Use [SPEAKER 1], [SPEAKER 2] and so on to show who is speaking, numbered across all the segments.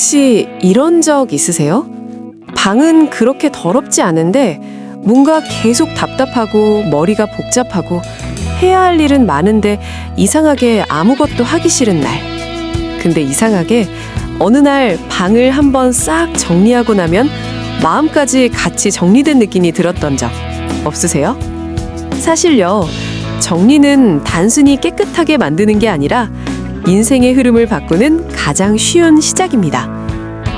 [SPEAKER 1] 혹시 이런 적 있으세요? 방은 그렇게 더럽지 않은데 뭔가 계속 답답하고 머리가 복잡하고 해야 할 일은 많은데 이상하게 아무것도 하기 싫은 날. 근데 이상하게 어느 날 방을 한번 싹 정리하고 나면 마음까지 같이 정리된 느낌이 들었던 적 없으세요? 사실요, 정리는 단순히 깨끗하게 만드는 게 아니라 인생의 흐름을 바꾸는 가장 쉬운 시작입니다.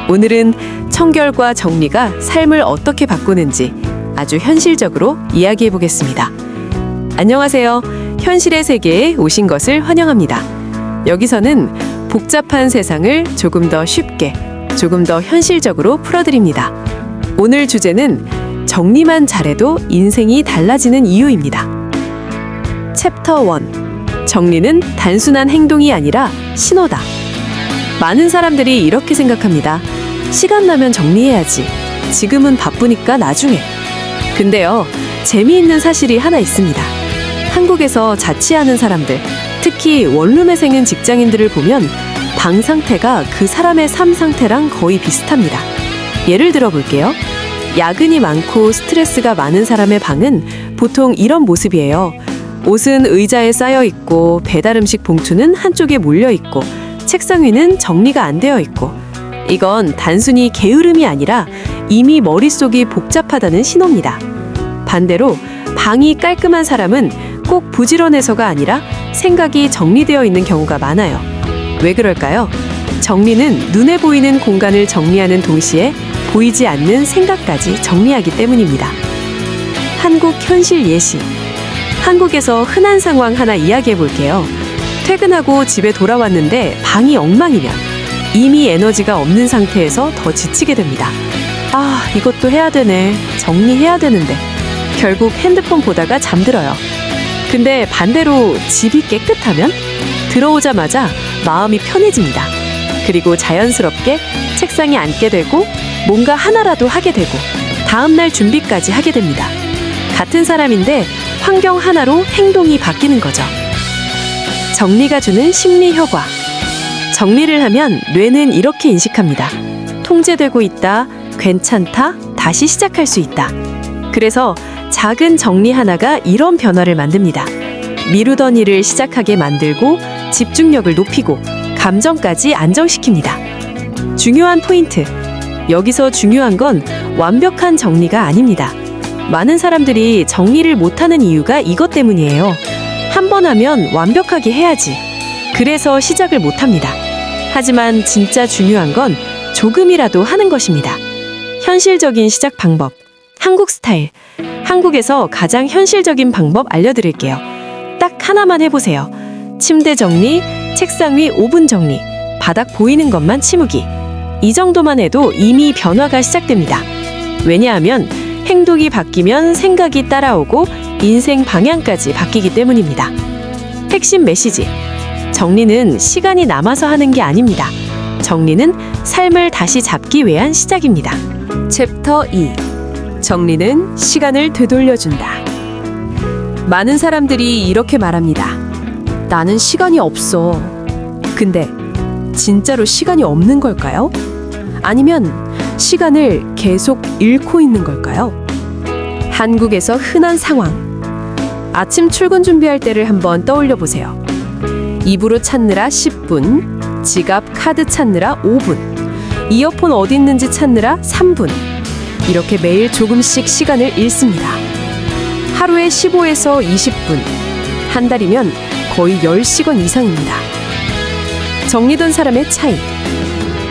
[SPEAKER 1] 오늘은 청결과 정리가 삶을 어떻게 바꾸는지 아주 현실적으로 이야기해 보겠습니다. 안녕하세요. 현실의 세계에 오신 것을 환영합니다. 여기서는 복잡한 세상을 조금 더 쉽게, 조금 더 현실적으로 풀어드립니다. 오늘 주제는 정리만 잘해도 인생이 달라지는 이유입니다. 챕터 1. 정리는 단순한 행동이 아니라 신호다. 많은 사람들이 이렇게 생각합니다. 시간 나면 정리해야지. 지금은 바쁘니까 나중에. 근데요, 재미있는 사실이 하나 있습니다. 한국에서 자취하는 사람들, 특히 원룸에생은 직장인들을 보면 방 상태가 그 사람의 삶 상태랑 거의 비슷합니다. 예를 들어 볼게요. 야근이 많고 스트레스가 많은 사람의 방은 보통 이런 모습이에요. 옷은 의자에 쌓여 있고 배달 음식 봉투는 한쪽에 몰려 있고 책상 위는 정리가 안 되어 있고, 이건 단순히 게으름이 아니라 이미 머릿속이 복잡하다는 신호입니다. 반대로 방이 깔끔한 사람은 꼭 부지런해서가 아니라 생각이 정리되어 있는 경우가 많아요. 왜 그럴까요? 정리는 눈에 보이는 공간을 정리하는 동시에 보이지 않는 생각까지 정리하기 때문입니다. 한국 현실 예시. 한국에서 흔한 상황 하나 이야기해 볼게요. 퇴근하고 집에 돌아왔는데 방이 엉망이면 이미 에너지가 없는 상태에서 더 지치게 됩니다. 아, 이것도 해야 되네. 정리해야 되는데. 결국 핸드폰 보다가 잠들어요. 근데 반대로 집이 깨끗하면 들어오자마자 마음이 편해집니다. 그리고 자연스럽게 책상에 앉게 되고 뭔가 하나라도 하게 되고 다음날 준비까지 하게 됩니다. 같은 사람인데 환경 하나로 행동이 바뀌는 거죠. 정리가 주는 심리 효과. 정리를 하면 뇌는 이렇게 인식합니다. 통제되고 있다, 괜찮다, 다시 시작할 수 있다. 그래서 작은 정리 하나가 이런 변화를 만듭니다. 미루던 일을 시작하게 만들고 집중력을 높이고 감정까지 안정시킵니다. 중요한 포인트. 여기서 중요한 건 완벽한 정리가 아닙니다. 많은 사람들이 정리를 못하는 이유가 이것 때문이에요. 한 번 하면 완벽하게 해야지. 그래서 시작을 못합니다. 하지만 진짜 중요한 건 조금이라도 하는 것입니다. 현실적인 시작 방법. 한국 스타일. 한국에서 가장 현실적인 방법 알려드릴게요. 딱 하나만 해보세요. 침대 정리, 책상 위 5분 정리, 바닥 보이는 것만 치우기. 이 정도만 해도 이미 변화가 시작됩니다. 왜냐하면 행동이 바뀌면 생각이 따라오고 인생 방향까지 바뀌기 때문입니다. 핵심 메시지. 정리는 시간이 남아서 하는 게 아닙니다. 정리는 삶을 다시 잡기 위한 시작입니다. 챕터 2. 정리는 시간을 되돌려준다. 많은 사람들이 이렇게 말합니다. 나는 시간이 없어. 근데 진짜로 시간이 없는 걸까요? 아니면 시간을 계속 잃고 있는 걸까요? 한국에서 흔한 상황. 아침 출근 준비할 때를 한번 떠올려 보세요. 입으로 찾느라 10분, 지갑, 카드 찾느라 5분, 이어폰 어디 있는지 찾느라 3분. 이렇게 매일 조금씩 시간을 잃습니다. 하루에 15에서 20분, 한 달이면 거의 10시간 이상입니다. 정리된 사람의 차이.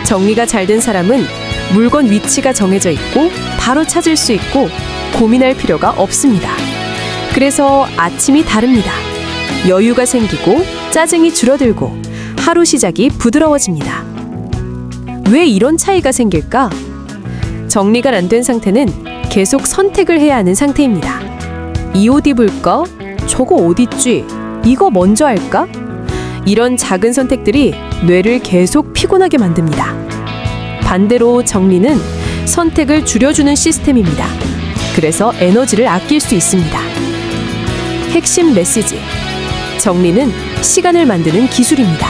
[SPEAKER 1] 정리가 잘 된 사람은 물건 위치가 정해져 있고 바로 찾을 수 있고 고민할 필요가 없습니다. 그래서 아침이 다릅니다. 여유가 생기고 짜증이 줄어들고 하루 시작이 부드러워집니다. 왜 이런 차이가 생길까? 정리가 안 된 상태는 계속 선택을 해야 하는 상태입니다. 이 옷 입을까? 저거 옷 있지? 이거 먼저 할까? 이런 작은 선택들이 뇌를 계속 피곤하게 만듭니다. 반대로 정리는 선택을 줄여주는 시스템입니다. 그래서 에너지를 아낄 수 있습니다. 핵심 메시지. 정리는 시간을 만드는 기술입니다.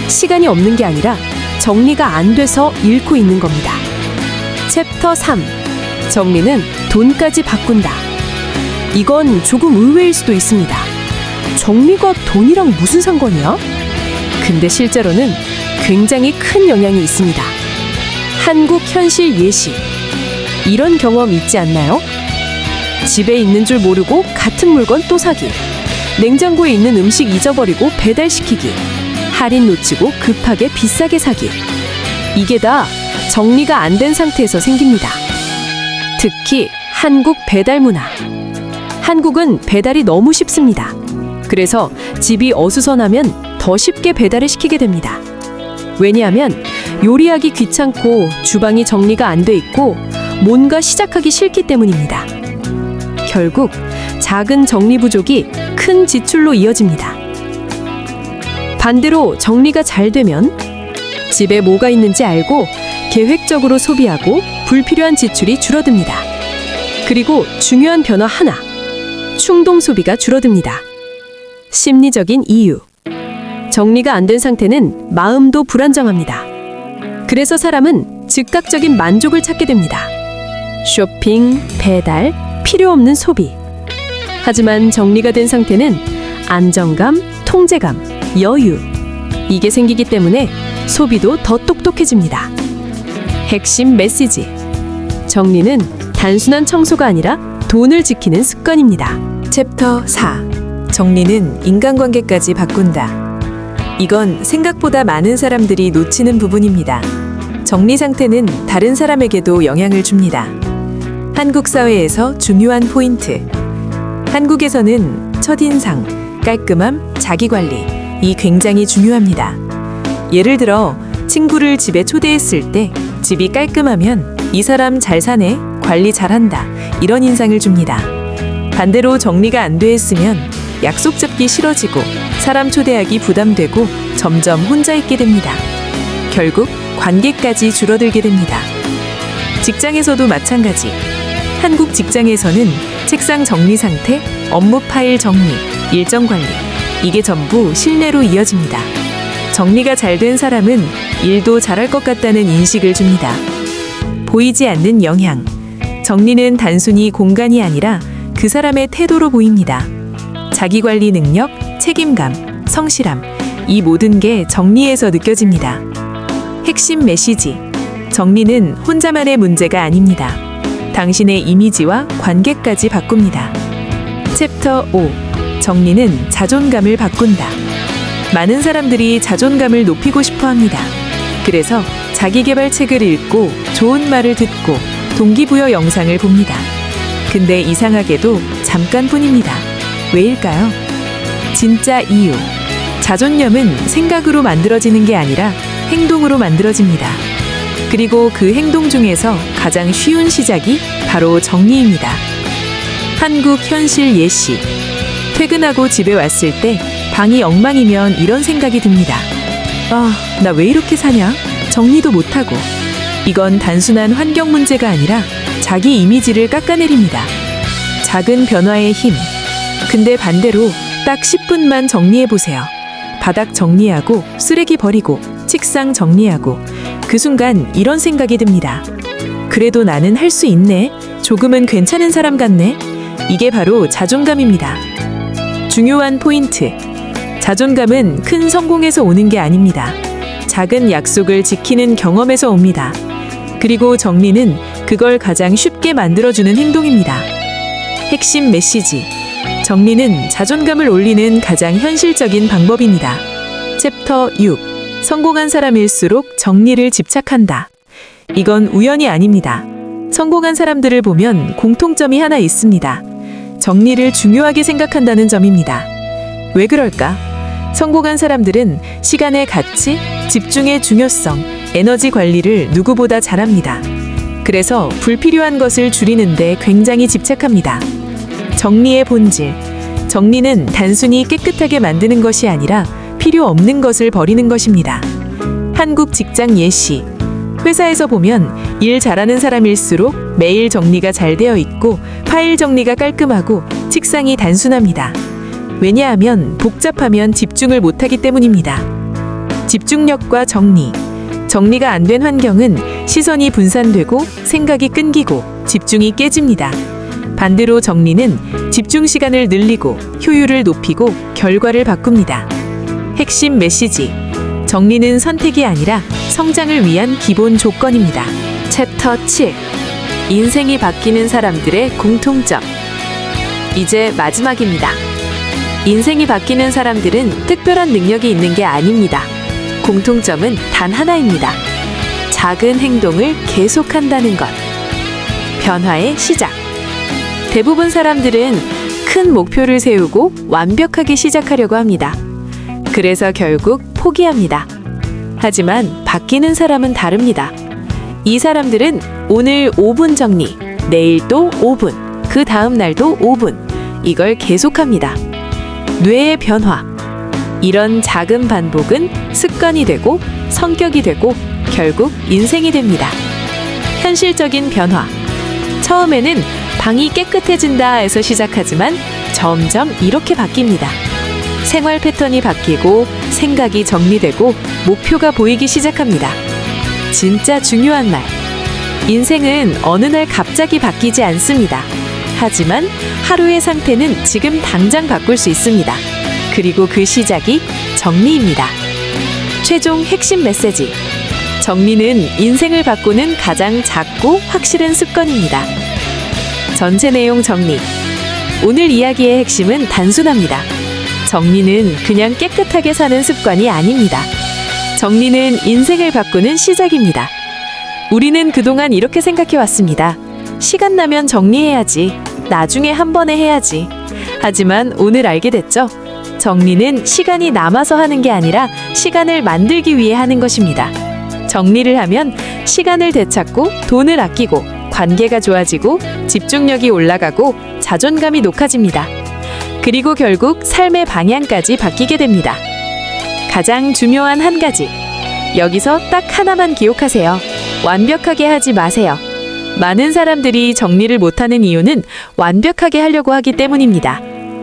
[SPEAKER 1] 시간이 없는 게 아니라 정리가 안 돼서 잃고 있는 겁니다. 챕터 3. 정리는 돈까지 바꾼다. 이건 조금 의외일 수도 있습니다. 정리가 돈이랑 무슨 상관이야? 근데 실제로는 굉장히 큰 영향이 있습니다. 한국 현실 예시. 이런 경험 있지 않나요? 집에 있는 줄 모르고 같은 물건 또 사기. 냉장고에 있는 음식 잊어버리고 배달시키기. 할인 놓치고 급하게 비싸게 사기. 이게 다 정리가 안 된 상태에서 생깁니다. 특히 한국 배달 문화. 한국은 배달이 너무 쉽습니다. 그래서 집이 어수선하면 더 쉽게 배달을 시키게 됩니다. 왜냐하면 요리하기 귀찮고 주방이 정리가 안 돼 있고 뭔가 시작하기 싫기 때문입니다. 결국 작은 정리 부족이 큰 지출로 이어집니다. 반대로 정리가 잘 되면 집에 뭐가 있는지 알고 계획적으로 소비하고 불필요한 지출이 줄어듭니다. 그리고 중요한 변화 하나, 충동 소비가 줄어듭니다. 심리적인 이유. 정리가 안 된 상태는 마음도 불안정합니다. 그래서 사람은 즉각적인 만족을 찾게 됩니다. 쇼핑, 배달, 필요 없는 소비. 하지만 정리가 된 상태는 안정감, 통제감, 여유. 이게 생기기 때문에 소비도 더 똑똑해집니다. 핵심 메시지. 정리는 단순한 청소가 아니라 돈을 지키는 습관입니다.
[SPEAKER 2] 챕터 4. 정리는 인간관계까지 바꾼다. 이건 생각보다 많은 사람들이 놓치는 부분입니다. 정리 상태는 다른 사람에게도 영향을 줍니다. 한국 사회에서 중요한 포인트. 한국에서는 첫인상, 깔끔함, 자기관리. 이 굉장히 중요합니다. 예를 들어 친구를 집에 초대했을 때 집이 깔끔하면 이 사람 잘 사네, 관리 잘한다, 이런 인상을 줍니다. 반대로 정리가 안 돼 있으면 약속 잡기 싫어지고 사람 초대하기 부담되고 점점 혼자 있게 됩니다. 결국 관계까지 줄어들게 됩니다. 직장에서도 마찬가지. 한국 직장에서는 책상 정리 상태, 업무 파일 정리, 일정 관리, 이게 전부 실내로 이어집니다. 정리가 잘 된 사람은 일도 잘할 것 같다는 인식을 줍니다. 보이지 않는 영향. 정리는 단순히 공간이 아니라 그 사람의 태도로 보입니다. 자기관리 능력, 책임감, 성실함, 이 모든 게 정리에서 느껴집니다. 핵심 메시지. 정리는 혼자만의 문제가 아닙니다. 당신의 이미지와 관계까지 바꿉니다. 챕터 5. 정리는 자존감을 바꾼다. 많은 사람들이 자존감을 높이고 싶어 합니다. 그래서 자기계발 책을 읽고 좋은 말을 듣고 동기부여 영상을 봅니다. 근데 이상하게도 잠깐뿐입니다. 왜일까요? 진짜 이유. 자존감은 생각으로 만들어지는 게 아니라 행동으로 만들어집니다. 그리고 그 행동 중에서 가장 쉬운 시작이 바로 정리입니다. 한국 현실 예시. 퇴근하고 집에 왔을 때 방이 엉망이면 이런 생각이 듭니다. 아, 나 왜 이렇게 사냐? 정리도 못하고. 이건 단순한 환경 문제가 아니라 자기 이미지를 깎아내립니다. 작은 변화의 힘. 근데 반대로 딱 10분만 정리해보세요. 바닥 정리하고 쓰레기 버리고 책상 정리하고 그 순간 이런 생각이 듭니다. 그래도 나는 할 수 있네. 조금은 괜찮은 사람 같네. 이게 바로 자존감입니다. 중요한 포인트. 자존감은 큰 성공에서 오는 게 아닙니다. 작은 약속을 지키는 경험에서 옵니다. 그리고 정리는 그걸 가장 쉽게 만들어주는 행동입니다. 핵심 메시지. 정리는 자존감을 올리는 가장 현실적인 방법입니다. 챕터 6. 성공한 사람일수록 정리를 집착한다. 이건 우연이 아닙니다. 성공한 사람들을 보면 공통점이 하나 있습니다. 정리를 중요하게 생각한다는 점입니다. 왜 그럴까? 성공한 사람들은 시간의 가치, 집중의 중요성, 에너지 관리를 누구보다 잘합니다. 그래서 불필요한 것을 줄이는데 굉장히 집착합니다. 정리의 본질. 정리는 단순히 깨끗하게 만드는 것이 아니라 필요 없는 것을 버리는 것입니다. 한국 직장 예시. 회사에서 보면 일 잘하는 사람일수록 메일 정리가 잘 되어 있고 파일 정리가 깔끔하고 책상이 단순합니다. 왜냐하면 복잡하면 집중을 못하기 때문입니다. 집중력과 정리. 정리가 안 된 환경은 시선이 분산되고 생각이 끊기고 집중이 깨집니다. 반대로 정리는 집중 시간을 늘리고 효율을 높이고 결과를 바꿉니다. 핵심 메시지. 정리는 선택이 아니라 성장을 위한 기본 조건입니다. 챕터 7. 인생이 바뀌는 사람들의 공통점. 이제 마지막입니다. 인생이 바뀌는 사람들은 특별한 능력이 있는 게 아닙니다. 공통점은 단 하나입니다. 작은 행동을 계속한다는 것. 변화의 시작. 대부분 사람들은 큰 목표를 세우고 완벽하게 시작하려고 합니다. 그래서 결국 포기합니다. 하지만 바뀌는 사람은 다릅니다. 이 사람들은 오늘 5분 정리, 내일 또 5분, 그 다음 날도 5분, 이걸 계속합니다. 뇌의 변화. 이런 작은 반복은 습관이 되고 성격이 되고 결국 인생이 됩니다. 현실적인 변화. 처음에는 방이 깨끗해진다 해서 시작하지만 점점 이렇게 바뀝니다. 생활 패턴이 바뀌고 생각이 정리되고 목표가 보이기 시작합니다. 진짜 중요한 말. 인생은 어느 날 갑자기 바뀌지 않습니다. 하지만 하루의 상태는 지금 당장 바꿀 수 있습니다. 그리고 그 시작이 정리입니다. 최종 핵심 메시지. 정리는 인생을 바꾸는 가장 작고 확실한 습관입니다. 전체 내용 정리. 오늘 이야기의 핵심은 단순합니다. 정리는 그냥 깨끗하게 사는 습관이 아닙니다. 정리는 인생을 바꾸는 시작입니다. 우리는 그동안 이렇게 생각해 왔습니다. 시간 나면 정리해야지. 나중에 한 번에 해야지. 하지만 오늘 알게 됐죠? 정리는 시간이 남아서 하는 게 아니라 시간을 만들기 위해 하는 것입니다. 정리를 하면 시간을 되찾고 돈을 아끼고 관계가 좋아지고 집중력이 올라가고 자존감이 높아집니다. 그리고 결국 삶의 방향까지 바뀌게 됩니다. 가장 중요한 한 가지. 여기서 딱 하나만 기억하세요. 완벽하게 하지 마세요. 많은 사람들이 정리를 못하는 이유는 완벽하게 하려고 하기 때문입니다.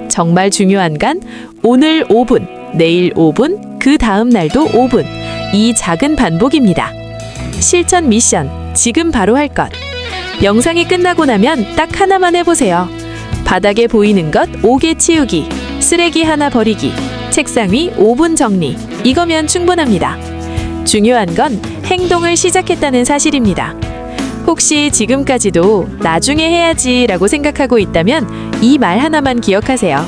[SPEAKER 2] 정말 중요한 건 오늘 5분, 내일 5분, 그 다음 날도 5분. 이 작은 반복입니다. 실천 미션, 지금 바로 할 것. 영상이 끝나고 나면 딱 하나만 해보세요. 바닥에 보이는 것 5개 치우기, 쓰레기 하나 버리기, 책상 위 5분 정리. 이거면 충분합니다. 중요한 건 행동을 시작했다는 사실입니다. 혹시 지금까지도 나중에 해야지 라고 생각하고 있다면 이 말 하나만 기억하세요.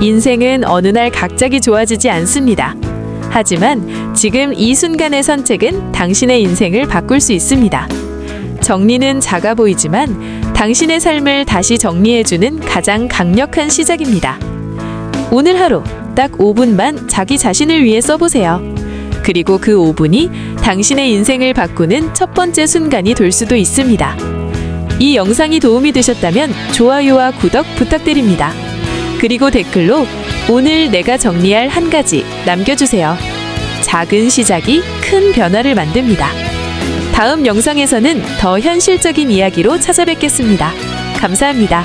[SPEAKER 2] 인생은 어느 날 갑자기 좋아지지 않습니다. 하지만 지금 이 순간의 선택은 당신의 인생을 바꿀 수 있습니다. 정리는 작아 보이지만 당신의 삶을 다시 정리해주는 가장 강력한 시작입니다. 오늘 하루 딱 5분만 자기 자신을 위해 써보세요. 그리고 그 5분이 당신의 인생을 바꾸는 첫 번째 순간이 될 수도 있습니다. 이 영상이 도움이 되셨다면 좋아요와 구독 부탁드립니다. 그리고 댓글로 오늘 내가 정리할 한 가지 남겨주세요. 작은 시작이 큰 변화를 만듭니다. 다음 영상에서는 더 현실적인 이야기로 찾아뵙겠습니다. 감사합니다.